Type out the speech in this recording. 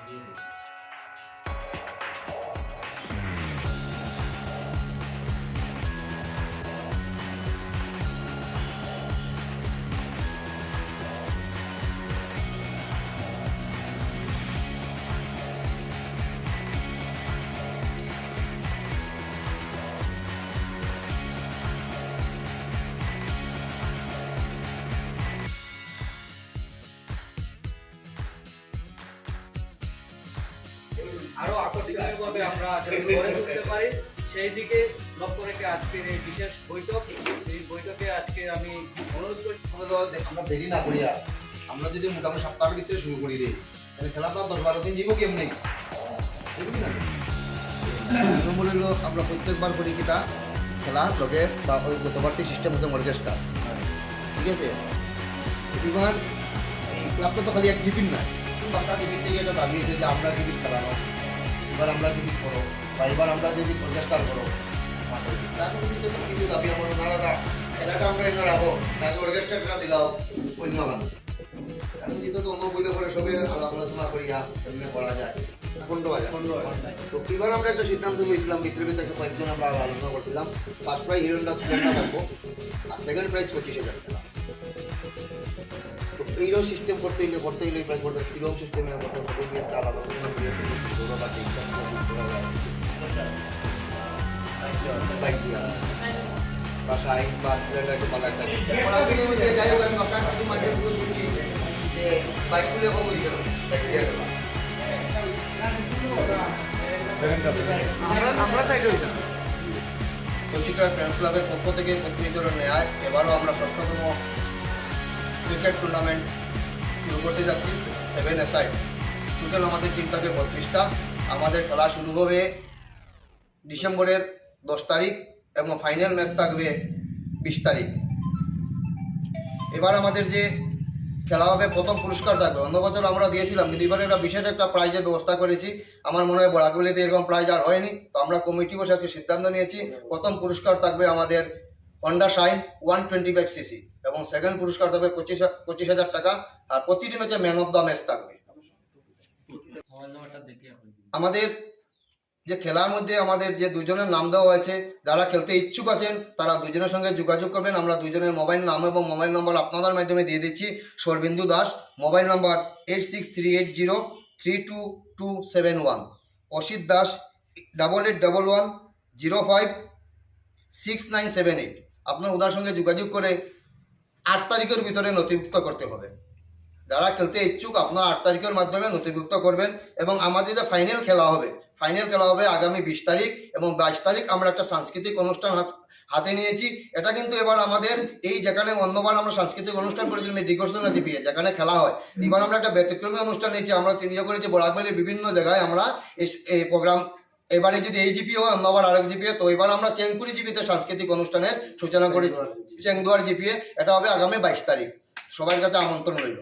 আরো আকর্ষণীয়ভাবে আমরা গড়ে তুলতে পারি সেই দিকে লক্ষ্য রেখে আজকের এই বিশেষ বৈঠক। এই বৈঠকে আজকে আমি অনুরোধ করি আমরা দেরি না করিয়া আমরা যদি মোটামুটি সপ্তাহের ভিতরে শুরু করি দিই তাহলে খেলা তো 10-12 দিন যাব কেমনি নম্বর হলো আমরা প্রত্যেকবার করি কিতা খেলা লগে বা ওই গতবারটি সিস্টেম হচ্ছে মর্গেজটা, ঠিক আছে। এবার এই ক্লাবটা তো খালি এক টিফিন নাই, বাচ্চা টিফিন থেকে একটা দাবি হয়েছে যে আমরা টিফিন খেলানো, এবার আমরা টিফিন করো বা এবার আমরা যদি মর্গেজটার করো কিছু দাবি আমার না দাদা খেলাটা আমরা এনে রাখো নাকি অর্কেস্ট্রা খেলা দিলাও অন্য গান এখন যেহেতু তো অন্য বইলে পরে সবে আলাপ আলোচনা করিয়া এমনি করা যায় 15 হাজার। তো এবার আমরা একটা সিদ্ধান্ত নিয়েছিলাম ভিতরে ভিতরে কয়েকজন আমরা আলোচনা করছিলাম। ফার্স্ট প্রাইজ হিরোন্ডা স্টুডেন্টরা থাকবো আর সেকেন্ড প্রাইজ 25,000 টাকা। তো এইরকম সিস্টেম করতে হইলে প্রাইজ করতে এরকম সিস্টেমে করতে সবাই গিয়ে একটা আলাদা আলোচনা করিয়ে বাসা আইন বা সিলিন্ডারকে পালা একটা যাই হোক আমি মাথা কিছু মাঝে পুরো শুনছি যে বাইকগুলো কম হয়েছিল কৌশিকা ফ্রেন্ডস ক্লাবের পক্ষ থেকে প্রতিনিধিত্ব নেয় এবারও আমরা 6তম ক্রিকেট টুর্নামেন্ট শুরু করতে যাচ্ছি 7 টোটাল আমাদের টিম থাকে 32টা। আমাদের খেলা শুরু হবে ডিসেম্বরের 10 তারিখ এবং ফাইনাল ম্যাচ থাকবে 20 তারিখ। এবার আমাদের যে খেলা হবে প্রথম পুরস্কার থাকবে, অন্য বছর আমরা দিয়েছিলাম কিন্তু এবারে একটা বিশেষ একটা প্রাইজের ব্যবস্থা করেছি। আমার মনে হয় বরাকবেলিতে এরকম প্রাইজ আর হয়নি, তো আমরা কমিটি বসে আজকে সিদ্ধান্ত নিয়েছি প্রথম পুরস্কার থাকবে আমাদের হন্ডা শাইন 125cc এবং সেকেন্ড পুরস্কার থাকবে 25,000 টাকা আর প্রতিটি ম্যাচে ম্যান অফ দ্য ম্যাচ থাকবে। আমাদের যে খেলার মধ্যে আমাদের যে দুজনের নাম দেওয়া হয়েছে, যারা খেলতে ইচ্ছুক আছেন তারা দুজনের সঙ্গে যোগাযোগ করবেন। আমরা দুজনের মোবাইল নাম এবং মোবাইল নম্বর আপনাদের মাধ্যমে দিয়ে দিচ্ছি। সরবিন্দু দাস মোবাইল নম্বর 8638032271, অসিত দাস 8811056978। আপনার ওদের সঙ্গে যোগাযোগ করে 8 তারিখের ভিতরে নথিভুক্ত করতে হবে। যারা খেলতে ইচ্ছুক আপনারা 8 তারিখের মাধ্যমে নথিভুক্ত করবেন। এবং আমাদের যে ফাইনাল খেলা হবে আগামী 20 তারিখ এবং 22 তারিখ আমরা একটা সাংস্কৃতিক অনুষ্ঠান হাতে নিয়েছি। এটা কিন্তু এবার আমাদের এই যেখানে অন্যবার আমরা সাংস্কৃতিক অনুষ্ঠান করেছিলাম এই দীর্ঘস্থনা জিপিএ যেখানে খেলা হয়, এবার আমরা একটা ব্যতিক্রমী অনুষ্ঠান নিয়েছি। আমরা চিন্তা করেছি বরাকবেলির বিভিন্ন জায়গায় আমরা এই প্রোগ্রাম, এবারে যদি এই জিপি হয় অন্যবার আরেক জিপিএ, তো এবার আমরা চেংকুড়ি জিপিতে সাংস্কৃতিক অনুষ্ঠানের সূচনা করেছি চেংদুয়ার জিপিএ। এটা হবে আগামী 22 তারিখ। সবার কাছে আমন্ত্রণ রইল।